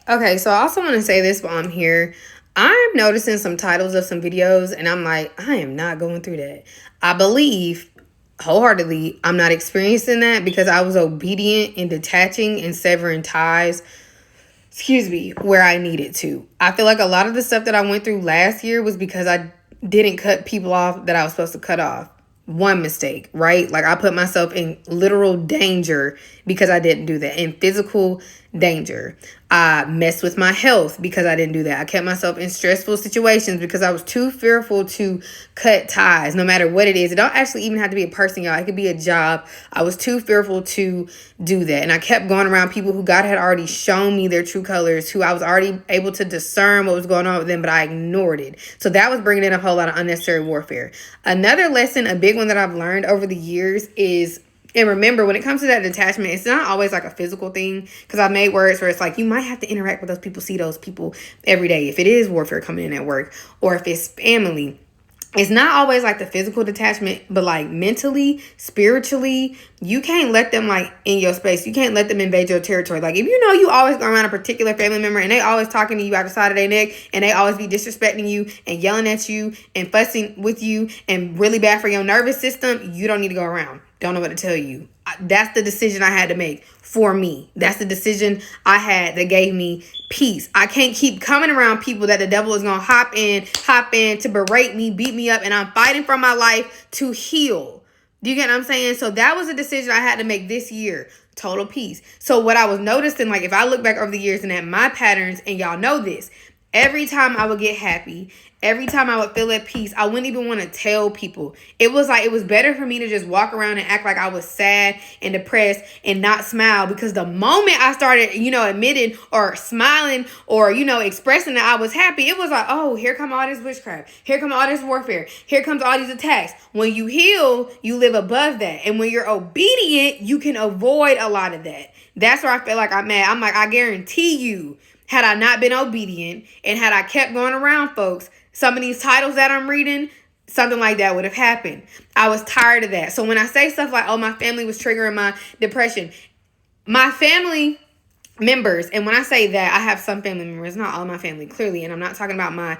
Okay, so I also want to say this while I'm here. I'm noticing some titles of some videos, and I'm like, I am not going through that. I believe wholeheartedly I'm not experiencing that because I was obedient in detaching and severing ties, where I needed to. I feel like a lot of the stuff that I went through last year was because I didn't cut people off that I was supposed to cut off. One mistake, right? Like I put myself in literal danger because I didn't do that, in physical danger. I messed with my health because I didn't do that. I kept myself in stressful situations because I was too fearful to cut ties, no matter what it is. It don't actually even have to be a person, y'all. It could be a job. I was too fearful to do that. And I kept going around people who God had already shown me their true colors, who I was already able to discern what was going on with them, but I ignored it. So that was bringing in a whole lot of unnecessary warfare. Another lesson, a big one that I've learned over the years is, and remember, when it comes to that detachment, it's not always like a physical thing, because I've made words where it's like you might have to interact with those people, see those people every day. If it is warfare coming in at work, or if it's family, it's not always like the physical detachment, but like mentally, spiritually, you can't let them like in your space. You can't let them invade your territory. Like if you know you always go around a particular family member and they always talking to you out the side of their neck and they always be disrespecting you and yelling at you and fussing with you and really bad for your nervous system, you don't need to go around. Don't know what to tell you. That's the decision I had to make for me. That's the decision I had that gave me peace. I can't keep coming around people that the devil is going to hop in to berate me, beat me up, and I'm fighting for my life to heal. Do you get what I'm saying? So that was a decision I had to make this year. Total peace. So what I was noticing, like if I look back over the years and at my patterns, and y'all know this, every time I would get happy, every time I would feel at peace, I wouldn't even want to tell people. It was like, it was better for me to just walk around and act like I was sad and depressed and not smile, because the moment I started, admitting or smiling or, expressing that I was happy, it was like, oh, here come all this witchcraft. Here come all this warfare. Here comes all these attacks. When you heal, you live above that. And when you're obedient, you can avoid a lot of that. That's where I feel like I'm at. I'm like, I guarantee you, had I not been obedient and had I kept going around folks, some of these titles that I'm reading, something like that would have happened. I was tired of that. So when I say stuff like, oh, my family was triggering my depression, my family members, and when I say that, I have some family members, not all my family, clearly, and I'm not talking about my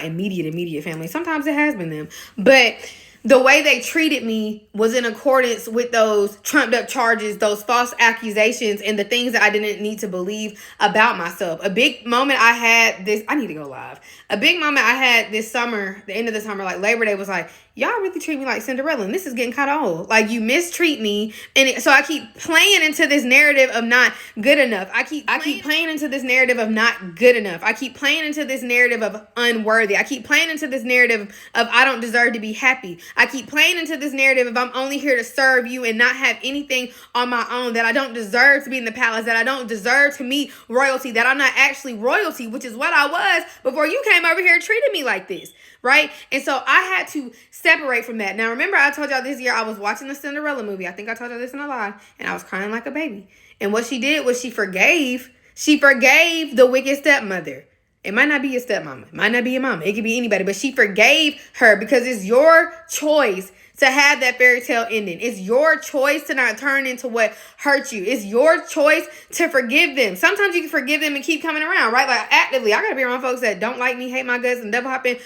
immediate family. Sometimes it has been them. But the way they treated me was in accordance with those trumped up charges, those false accusations, and the things that I didn't need to believe about myself. A big moment I had I need to go live. A big moment I had this summer, the end of the summer, like Labor Day, was like, y'all really treat me like Cinderella, and this is getting kind of old. Like, you mistreat me. So I keep playing into this narrative of not good enough. I keep playing into this narrative of not good enough. I keep playing into this narrative of unworthy. I keep playing into this narrative of I don't deserve to be happy. I keep playing into this narrative of I'm only here to serve you and not have anything on my own, that I don't deserve to be in the palace, that I don't deserve to meet royalty, that I'm not actually royalty, which is what I was before you came over here and treated me like this, right? And so I had to separate from that. Now, remember, I told y'all this year I was watching the Cinderella movie. I think I told y'all this in a live, and I was crying like a baby. And what she did was she forgave the wicked stepmother. It might not be your stepmama. It might not be your mama. It could be anybody. But she forgave her because it's your choice to have that fairy tale ending. It's your choice to not turn into what hurt you. It's your choice to forgive them. Sometimes you can forgive them and keep coming around, right? Like actively. I got to be around folks that don't like me, hate my guts, and double hopping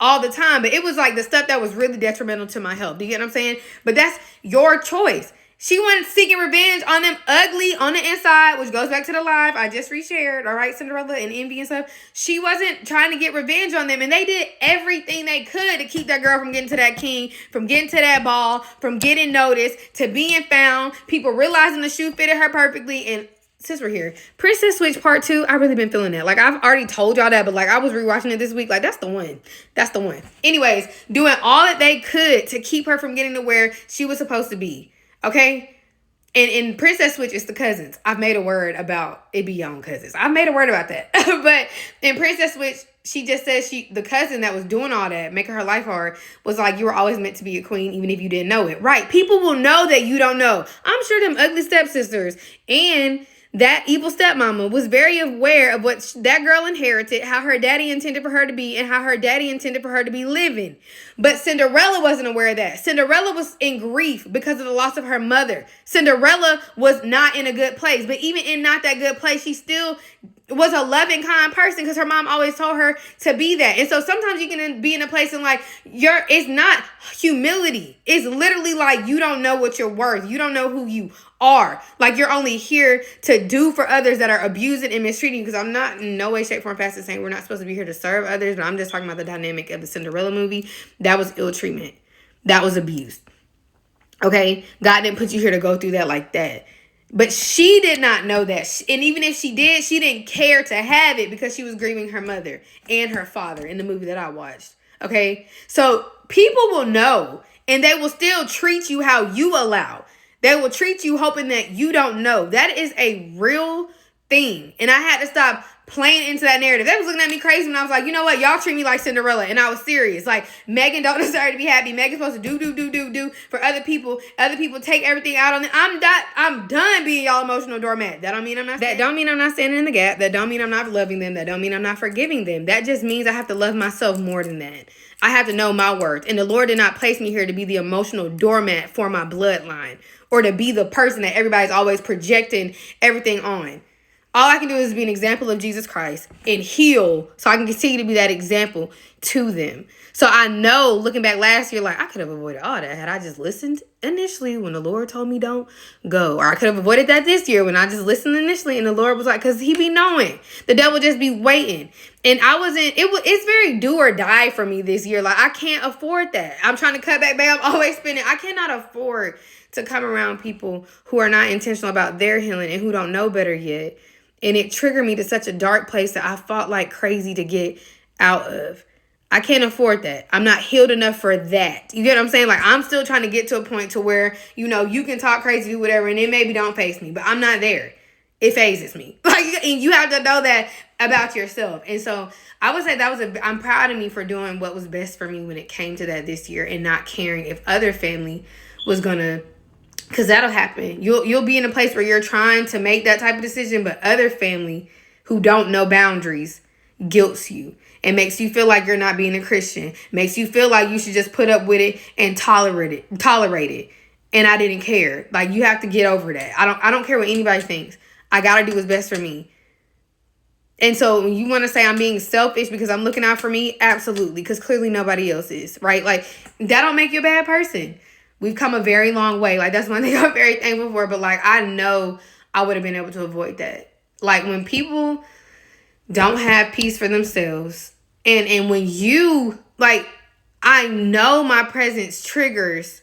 all the time. But it was like the stuff that was really detrimental to my health. Do you get what I'm saying? But that's your choice. She wasn't seeking revenge on them ugly on the inside, which goes back to the live I just reshared, all right, Cinderella and Envy and stuff. She wasn't trying to get revenge on them, and they did everything they could to keep that girl from getting to that king, from getting to that ball, from getting noticed, to being found, people realizing the shoe fitted her perfectly. And since we're here, Princess Switch Part 2, I really been feeling that. Like, I've already told y'all that, but like I was rewatching it this week. Like, that's the one. That's the one. Anyways, doing all that they could to keep her from getting to where she was supposed to be. Okay? And in Princess Switch, it's the cousins. I've made a word about it be your own cousins. I've made a word about that. But in Princess Switch, she just says the cousin that was doing all that, making her life hard, was like, you were always meant to be a queen, even if you didn't know it. Right? People will know that you don't know. I'm sure them ugly stepsisters and that evil stepmama was very aware of what that girl inherited, how her daddy intended for her to be, and how her daddy intended for her to be living. But Cinderella wasn't aware of that. Cinderella was in grief because of the loss of her mother. Cinderella was not in a good place. But even in not that good place, she still was a loving, kind person because her mom always told her to be that. And so sometimes you can be in a place and like it's not humility. It's literally like you don't know what you're worth. You don't know who you are. Like you're only here to do for others that are abusing and mistreating you. Because I'm not in no way, shape, form, fashion saying we're not supposed to be here to serve others. But I'm just talking about the dynamic of the Cinderella movie. That was ill treatment. That was abuse. Okay? God didn't put you here to go through that like that. But she did not know that. And even if she did, she didn't care to have it because she was grieving her mother and her father in the movie that I watched. Okay? So people will know and they will still treat you how you allow. They will treat you hoping that you don't know. That is a real thing. And I had to stop playing into that narrative. They was looking at me crazy when I was like, you know what? Y'all treat me like Cinderella. And I was serious. Like, Megan don't deserve to be happy. Megan's supposed to do for other people. Other people take everything out on them. I'm done being y'all emotional doormat. That don't mean I'm not standing in the gap. That don't mean I'm not loving them. That don't mean I'm not forgiving them. That just means I have to love myself more than that. I have to know my worth. And the Lord did not place me here to be the emotional doormat for my bloodline or to be the person that everybody's always projecting everything on. All I can do is be an example of Jesus Christ and heal so I can continue to be that example to them. So I know, looking back last year, like I could have avoided all that had I just listened initially when the Lord told me don't go. Or I could have avoided that this year when I just listened initially and the Lord was like, because he be knowing. The devil just be waiting. And it's very do or die for me this year. Like I can't afford that. I'm trying to cut back, babe. I'm always spending. I cannot afford to come around people who are not intentional about their healing and who don't know better yet. And it triggered me to such a dark place that I fought like crazy to get out of. I can't afford that. I'm not healed enough for that. You get what I'm saying? Like, I'm still trying to get to a point to where, you know, you can talk crazy, do whatever, and it maybe don't faze me. But I'm not there. It phases me. Like, and you have to know that about yourself. And so I would say I'm proud of me for doing what was best for me when it came to that this year and not caring if other family was going to. Because that'll happen. You'll be in a place where you're trying to make that type of decision, but other family who don't know boundaries guilts you and makes you feel like you're not being a Christian. Makes you feel like you should just put up with it and tolerate it. And I didn't care. Like, you have to get over that. I don't care what anybody thinks. I gotta do what's best for me. And so when you want to say I'm being selfish because I'm looking out for me, absolutely. Because clearly nobody else is, right? Like, that don't make you a bad person. We've come a very long way. Like, that's one thing I'm very thankful for. But, like, I know I would have been able to avoid that. Like, when people don't have peace for themselves. And when you, like, I know my presence triggers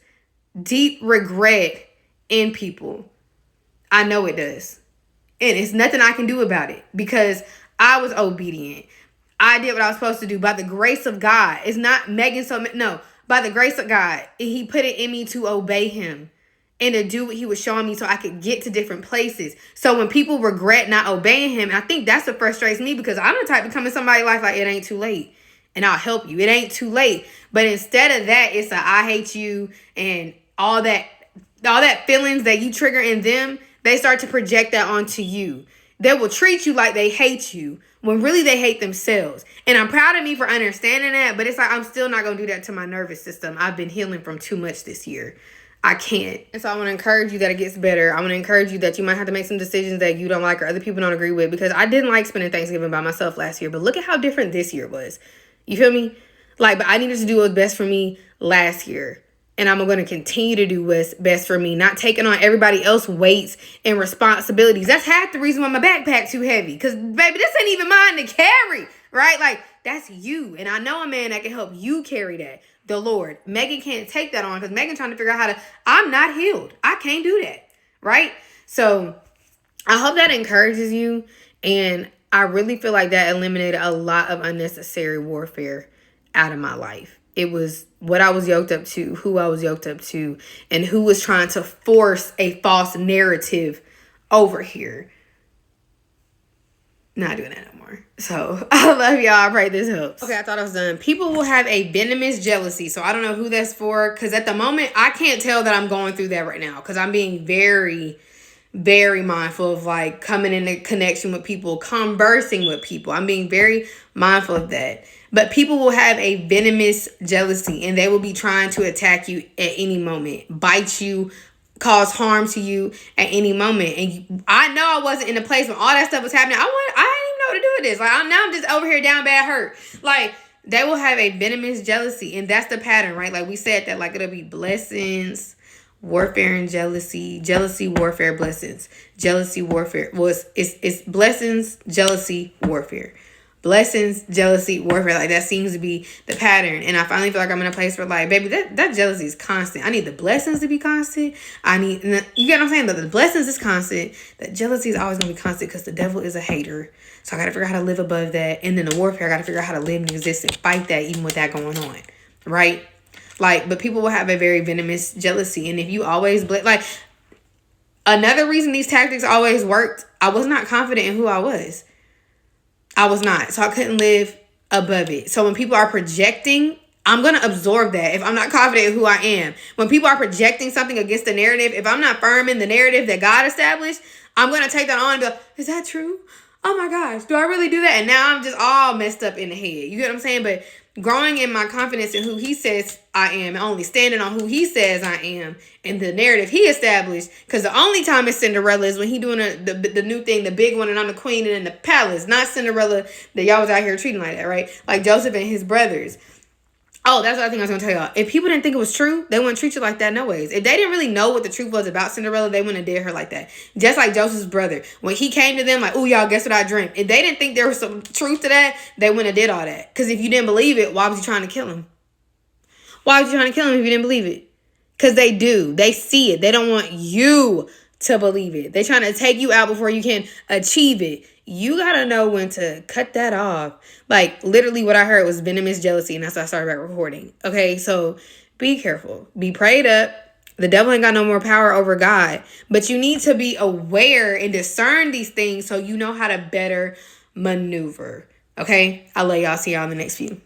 deep regret in people. I know it does. And it's nothing I can do about it. Because I was obedient. I did what I was supposed to do. By the grace of God. It's not Megan no. By the grace of God, he put it in me to obey him and to do what he was showing me so I could get to different places. So when people regret not obeying him, I think that's what frustrates me because I'm the type to come in somebody's life like, it ain't too late and I'll help you. It ain't too late. But instead of that, it's a I hate you and all that feelings that you trigger in them, they start to project that onto you. They will treat you like they hate you when really they hate themselves. And I'm proud of me for understanding that, but it's like I'm still not going to do that to my nervous system. I've been healing from too much this year. I can't. And so I want to encourage you that it gets better. I want to encourage you that you might have to make some decisions that you don't like or other people don't agree with because I didn't like spending Thanksgiving by myself last year, but look at how different this year was. You feel me? Like, but I needed to do what was best for me last year. And I'm going to continue to do what's best for me, not taking on everybody else's weights and responsibilities. That's half the reason why my backpack's too heavy. Because, baby, this ain't even mine to carry, right? Like, that's you. And I know a man that can help you carry that, the Lord. Megan can't take that on because Megan trying to figure out I'm not healed. I can't do that, right? So I hope that encourages you. And I really feel like that eliminated a lot of unnecessary warfare out of my life. It was what I was yoked up to, who I was yoked up to, and who was trying to force a false narrative over here. Not doing that no more. So, I love y'all. I pray this helps. Okay, I thought I was done. People will have a venomous jealousy. So, I don't know who that's for. Because at the moment, I can't tell that I'm going through that right now. Because I'm being very, very mindful of, like, coming into connection with people, conversing with people. I'm being very mindful of that. But people will have a venomous jealousy and they will be trying to attack you at any moment, bite you, cause harm to you at any moment. And I know I wasn't in a place when all that stuff was happening. I didn't even for this. Like, I'm just over here down bad hurt. Like, they will have a venomous jealousy. And that's the pattern, right? Like, we said that, like, it'll be blessings, warfare, and jealousy. Jealousy, warfare, blessings. Jealousy, warfare. Well, it's blessings, jealousy, warfare. Blessings, jealousy, warfare. Like, that seems to be the pattern. And I finally feel like I'm in a place where, like, baby, that jealousy is constant. I need the blessings to be constant. You get what I'm saying? The blessings is constant. The jealousy is always going to be constant because the devil is a hater. So I got to figure out how to live above that. And then the warfare, I got to figure out how to live and exist and fight that even with that going on. Right? Like, but people will have a very venomous jealousy. And if you always, like, another reason these tactics always worked, I was not confident in who I was. I was not. So I couldn't live above it. So when people are projecting, I'm going to absorb that if I'm not confident in who I am. When people are projecting something against the narrative, if I'm not firm in the narrative that God established, I'm going to take that on and be like, is that true? Oh my gosh, do I really do that? And now I'm just all messed up in the head. You get what I'm saying? But growing in my confidence in who he says I am and only standing on who he says I am and the narrative he established. Because the only time it's Cinderella is when he doing the new thing, the big one, and I'm the queen and in the palace. Not Cinderella that y'all was out here treating like that, right? Like Joseph and his brothers. Oh, that's what I think I was going to tell y'all. If people didn't think it was true, they wouldn't treat you like that no ways. If they didn't really know what the truth was about Cinderella, they wouldn't have did her like that. Just like Joseph's brother. When he came to them like, ooh, y'all, guess what I dreamt? If they didn't think there was some truth to that, they wouldn't have did all that. Because if you didn't believe it, why was you trying to kill him? Why was you trying to kill him if you didn't believe it? Because they do. They see it. They don't want you to believe it. They're trying to take you out before you can achieve it. You got to know when to cut that off. Like, literally what I heard was venomous jealousy, and that's why I started back recording. Okay, so be careful. Be prayed up. The devil ain't got no more power over God. But you need to be aware and discern these things so you know how to better maneuver. Okay? I'll let y'all see y'all in the next few.